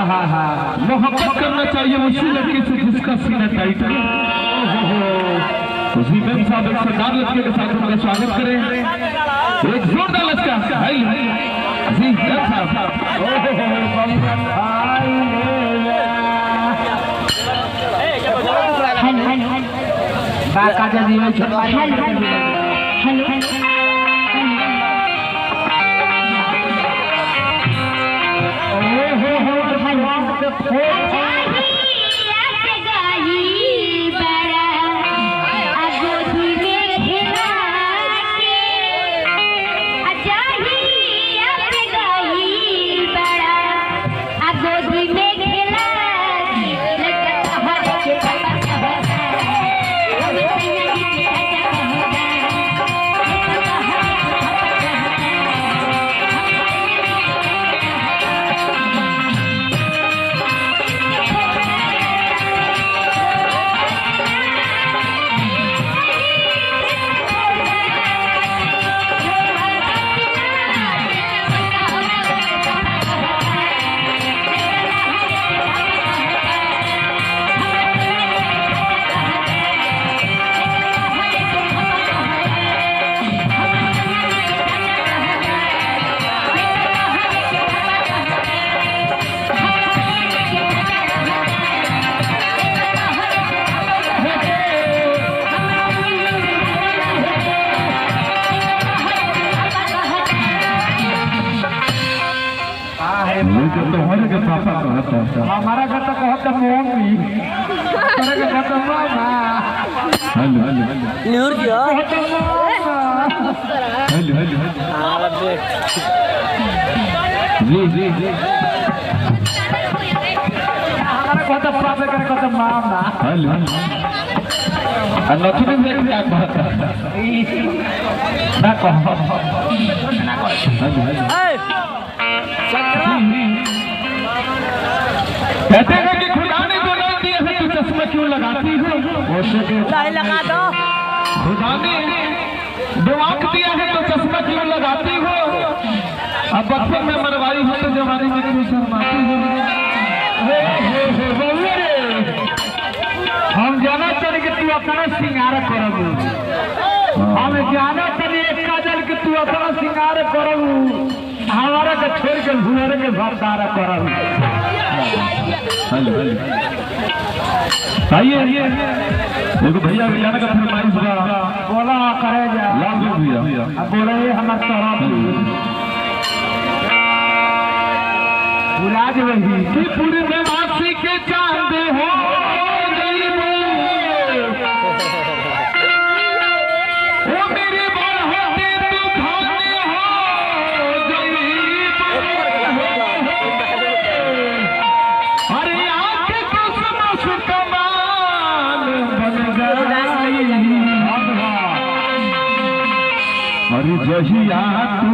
मोहब्बत करना चाहिए उसी लड़के से जिसका सीना टाइट है। उसी में साहब एक सरदार लड़के के साथ हमारा स्वागत करें। एक जोरदार लड़का जी तुम्हारे के पापा कहता हमारा का तो कहता मम्मी तुम्हारे के कहता मामा हेलो हेलो नूर जी हेलो हेलो जी हमारा कहता पापा का कहता मामा हेलो अल्लाह तुम्हें देख क्या कहता ना कहो हेलो हेलो कहते हैं कि खुदा ने जो नाम दिया है तो चश्मा क्यों लगाती हो? लगा दो। खुदा ने जो आँख दिया है तो चश्मा क्यों लगाती हो? अब बचपन में मरवाई हो तो जवानी में क्यों शर्माती हो? हम जाना चाहिए कि तू अपना सिंगार करोगे। हम जाना चाहिए काजल कि तू अपना सिंगार करोगे। हमारा का छोड़ के भूरे के भरदारा करब। हेलो हेलो आइए देखो भैया भैया का फरमाइश बोला करे जा लाभ भैया अब बोले हमारे तरफ बुला जो वही कि पूरे में वासी के चांद हो जहिया तू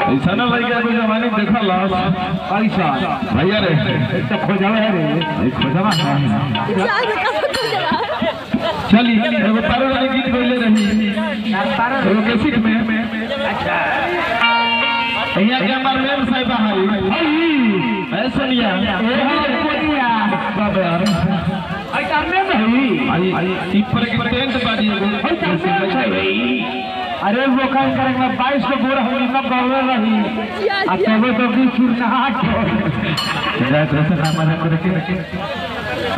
ऐसा ना लग गया कोई जमाने देखा लाश ऐसा भैया रे तो खोजावा है रे खोजावा चलिए एगो पारो वाले गीत बोले रही एगो कैसेट में अच्छा यहाँ के हमारे मेम साहब है ऐसा लिया बाबा यार आई करने नहीं आई ऊपर के टेंट बाजी अरे वो काम करेंगे 22 को बोरा होगी ना गौरव रही अकेले तो भी सुरनाट जाए तो ऐसा काम है करे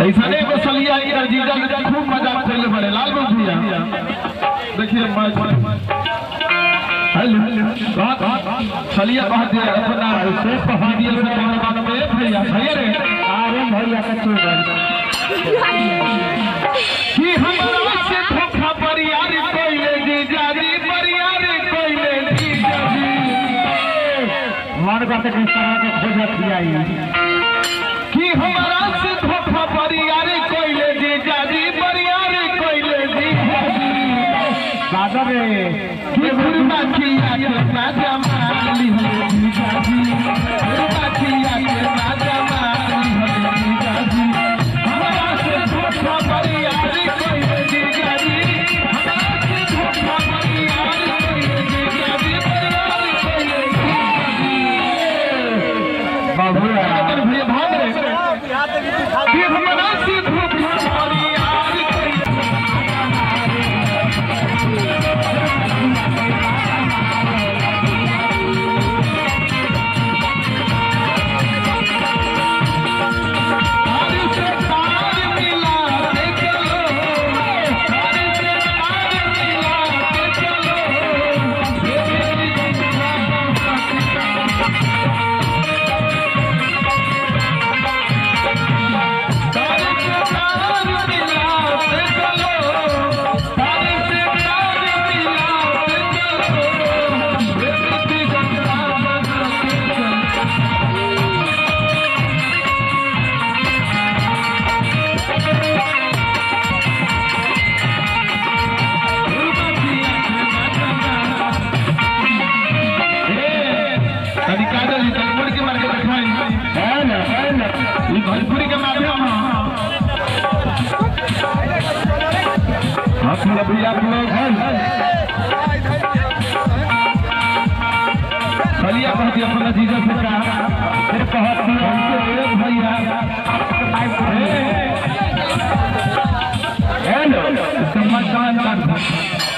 ऐसा नहीं वो सलिया आई रजीजा ने खूब मजाक खेलने पड़े लाल भैया देखिए चलिए कह दिया अपना वीडियो से कहने वाला में भैया भैया रे अरे भैया का कि हमरा से धोखा परियारी कोइले जी जारी परियारी कोइले जी जारी मन करते किस तरह के खोज कियाई कि हमरा से धोखा परियारी कोइले जी जारी परियारी कोइले जी जारी दादा रे कि गुरुमा किया के राजा माली जी जारी गुरुमा किया के राजा माली जी जारी हमरा से धोखा परियारी कोइले जी जारी हमरा से धोखा परियारी कोइले जी जारी परियारी कोइले जी बाबू भैया भाग रे कि हमरा से धोखा परियारी कोइले भोजपुरी के माध्यम भैया आप लोग चलिए कहती अपना जीजा से